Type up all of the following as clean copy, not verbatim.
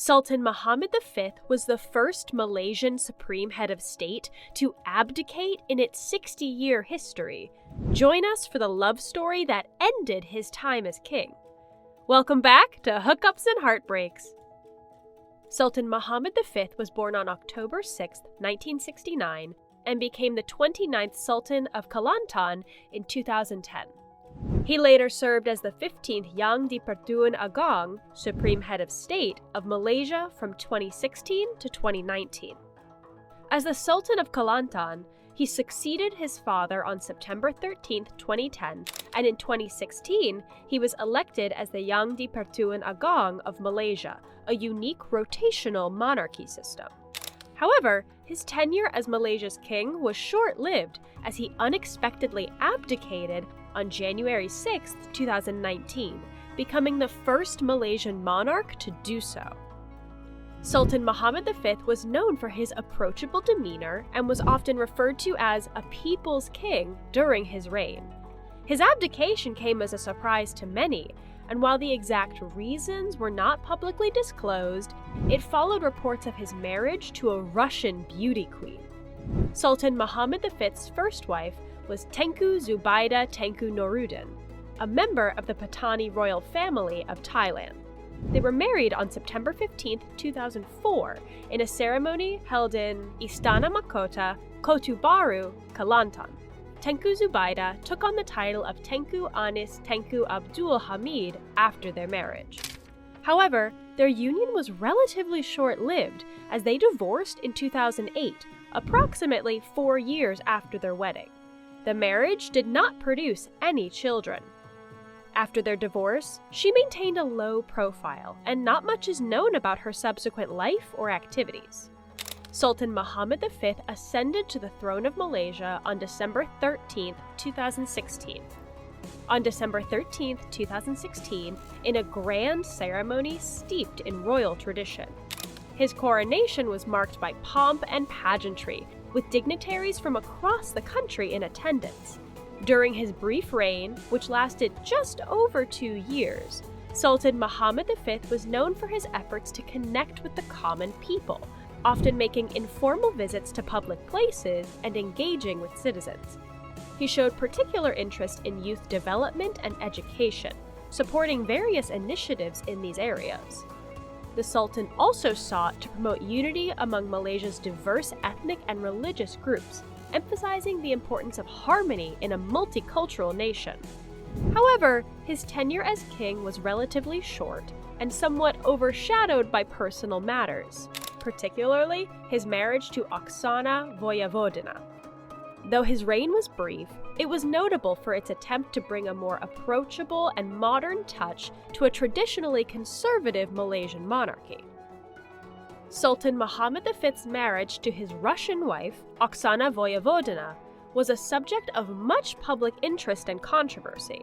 Sultan Muhammad V was the first Malaysian supreme head of state to abdicate in its 60-year history. Join us for the love story that ended his time as king. Welcome back to Hookups and Heartbreaks. Sultan Muhammad V was born on October 6, 1969, and became the 29th Sultan of Kelantan in 2010. He later served as the 15th Yang di-Pertuan Agong, Supreme Head of State of Malaysia from 2016 to 2019. As the Sultan of Kelantan, he succeeded his father on September 13, 2010, and in 2016, he was elected as the Yang di-Pertuan Agong of Malaysia, a unique rotational monarchy system. However, his tenure as Malaysia's king was short-lived as he unexpectedly abdicated on January 6, 2019, becoming the first Malaysian monarch to do so. Sultan Muhammad V was known for his approachable demeanor and was often referred to as a people's king during his reign. His abdication came as a surprise to many, and while the exact reasons were not publicly disclosed, it followed reports of his marriage to a Russian beauty queen. Sultan Muhammad V's first wife was Tengku Zubaida Tengku Noruddin, a member of the Patani royal family of Thailand. They were married on September 15, 2004, in a ceremony held in Istana Mahkota, Kota Baru, Kelantan. Tengku Zubaida took on the title of Tengku Anis Tengku Abdul Hamid after their marriage. However, their union was relatively short-lived as they divorced in 2008, approximately 4 years after their wedding. The marriage did not produce any children. After their divorce, she maintained a low profile, and not much is known about her subsequent life or activities. Sultan Muhammad V ascended to the throne of Malaysia on December 13, 2016. On December 13, 2016, in a grand ceremony steeped in royal tradition. His coronation was marked by pomp and pageantry, with dignitaries from across the country in attendance. During his brief reign, which lasted just over 2 years, Sultan Muhammad V was known for his efforts to connect with the common people, often making informal visits to public places and engaging with citizens. He showed particular interest in youth development and education, supporting various initiatives in these areas. The Sultan also sought to promote unity among Malaysia's diverse ethnic and religious groups, emphasizing the importance of harmony in a multicultural nation. However, his tenure as king was relatively short and somewhat overshadowed by personal matters, particularly his marriage to Oxana, Voevodina. Though his reign was brief, it was notable for its attempt to bring a more approachable and modern touch to a traditionally conservative Malaysian monarchy. Sultan Muhammad V's marriage to his Russian wife, Oxana Voevodina, was a subject of much public interest and controversy.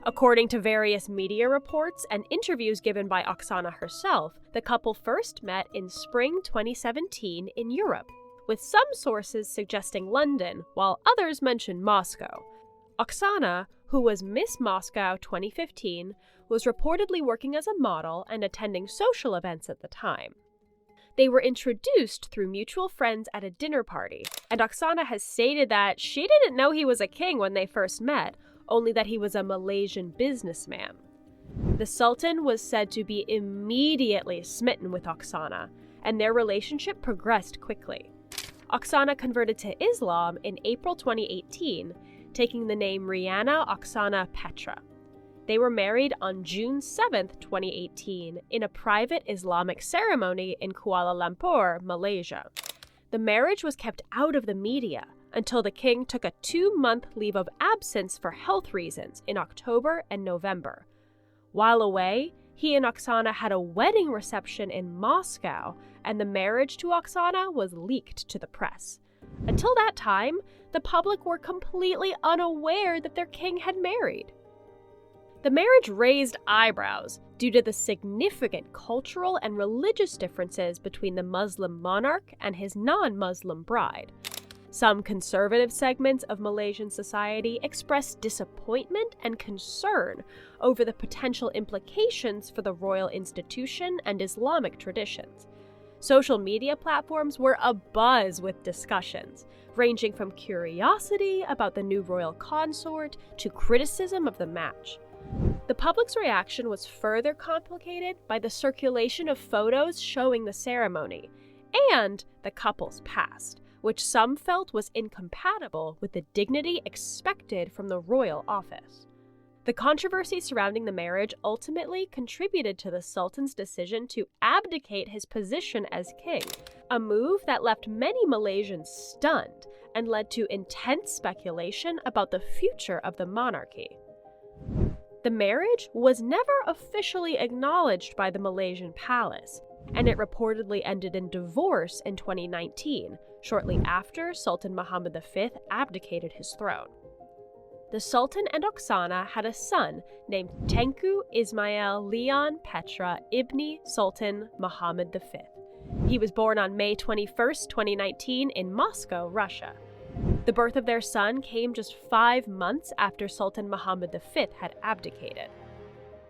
According to various media reports and interviews given by Oxana herself, the couple first met in spring 2017 in Europe, with some sources suggesting London, while others mention Moscow. Oxana, who was Miss Moscow 2015, was reportedly working as a model and attending social events at the time. They were introduced through mutual friends at a dinner party, and Oxana has stated that she didn't know he was a king when they first met, only that he was a Malaysian businessman. The Sultan was said to be immediately smitten with Oxana, and their relationship progressed quickly. Oxana converted to Islam in April 2018, taking the name Riana Oxana Petra. They were married on June 7, 2018, in a private Islamic ceremony in Kuala Lumpur, Malaysia. The marriage was kept out of the media until the king took a 2-month leave of absence for health reasons in October and November. While away, he and Oxana had a wedding reception in Moscow, and the marriage to Oxana was leaked to the press. Until that time, the public were completely unaware that their king had married. The marriage raised eyebrows due to the significant cultural and religious differences between the Muslim monarch and his non-Muslim bride. Some conservative segments of Malaysian society expressed disappointment and concern over the potential implications for the royal institution and Islamic traditions. Social media platforms were abuzz with discussions, ranging from curiosity about the new royal consort to criticism of the match. The public's reaction was further complicated by the circulation of photos showing the ceremony and the couple's past, which some felt was incompatible with the dignity expected from the royal office. The controversy surrounding the marriage ultimately contributed to the Sultan's decision to abdicate his position as king, a move that left many Malaysians stunned and led to intense speculation about the future of the monarchy. The marriage was never officially acknowledged by the Malaysian palace, and it reportedly ended in divorce in 2019, shortly after Sultan Muhammad V abdicated his throne. The Sultan and Oxana had a son named Tengku Ismail Leon Petra Ibni Sultan Muhammad V. He was born on May 21, 2019 in Moscow, Russia. The birth of their son came just 5 months after Sultan Muhammad V had abdicated.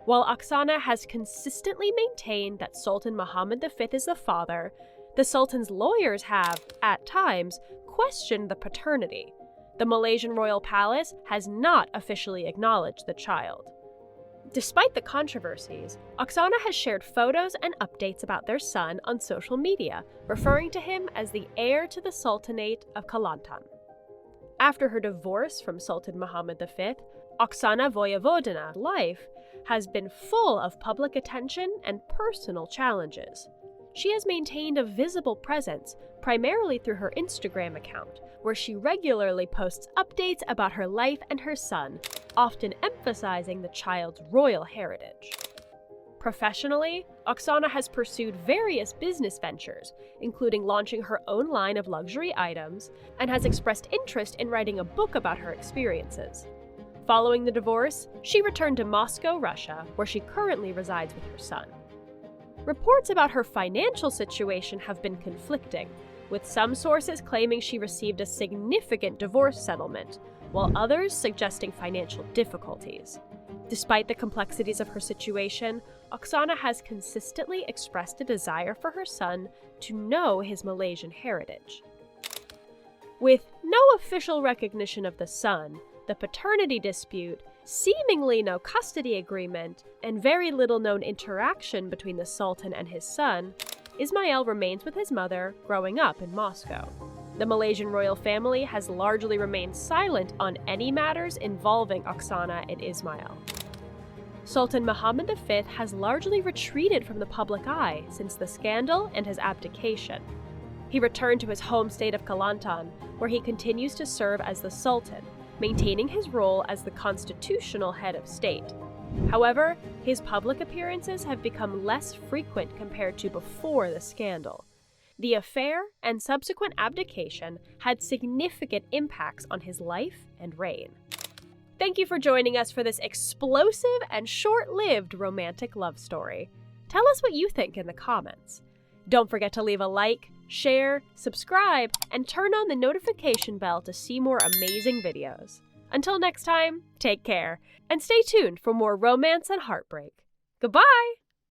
While Oxana has consistently maintained that Sultan Muhammad V is the father, the Sultan's lawyers have, at times, questioned the paternity. The Malaysian royal palace has not officially acknowledged the child. Despite the controversies, Oxana has shared photos and updates about their son on social media, referring to him as the heir to the Sultanate of Kelantan. After her divorce from Sultan Muhammad V, Oxana Voevodina's life has been full of public attention and personal challenges. She has maintained a visible presence, primarily through her Instagram account, where she regularly posts updates about her life and her son, often emphasizing the child's royal heritage. Professionally, Oxana has pursued various business ventures, including launching her own line of luxury items, and has expressed interest in writing a book about her experiences. Following the divorce, she returned to Moscow, Russia, where she currently resides with her son. Reports about her financial situation have been conflicting, with some sources claiming she received a significant divorce settlement, while others suggesting financial difficulties. Despite the complexities of her situation, Oxana has consistently expressed a desire for her son to know his Malaysian heritage. With no official recognition of the son, the paternity dispute, seemingly no custody agreement, and very little known interaction between the Sultan and his son, Ismail remains with his mother, growing up in Moscow. The Malaysian royal family has largely remained silent on any matters involving Oxana and Ismail. Sultan Muhammad V has largely retreated from the public eye since the scandal and his abdication. He returned to his home state of Kelantan, where he continues to serve as the Sultan, maintaining his role as the constitutional head of state. However, his public appearances have become less frequent compared to before the scandal. The affair and subsequent abdication had significant impacts on his life and reign. Thank you for joining us for this explosive and short-lived romantic love story. Tell us what you think in the comments. Don't forget to leave a like, share, subscribe, and turn on the notification bell to see more amazing videos. Until next time, take care, and stay tuned for more romance and heartbreak. Goodbye!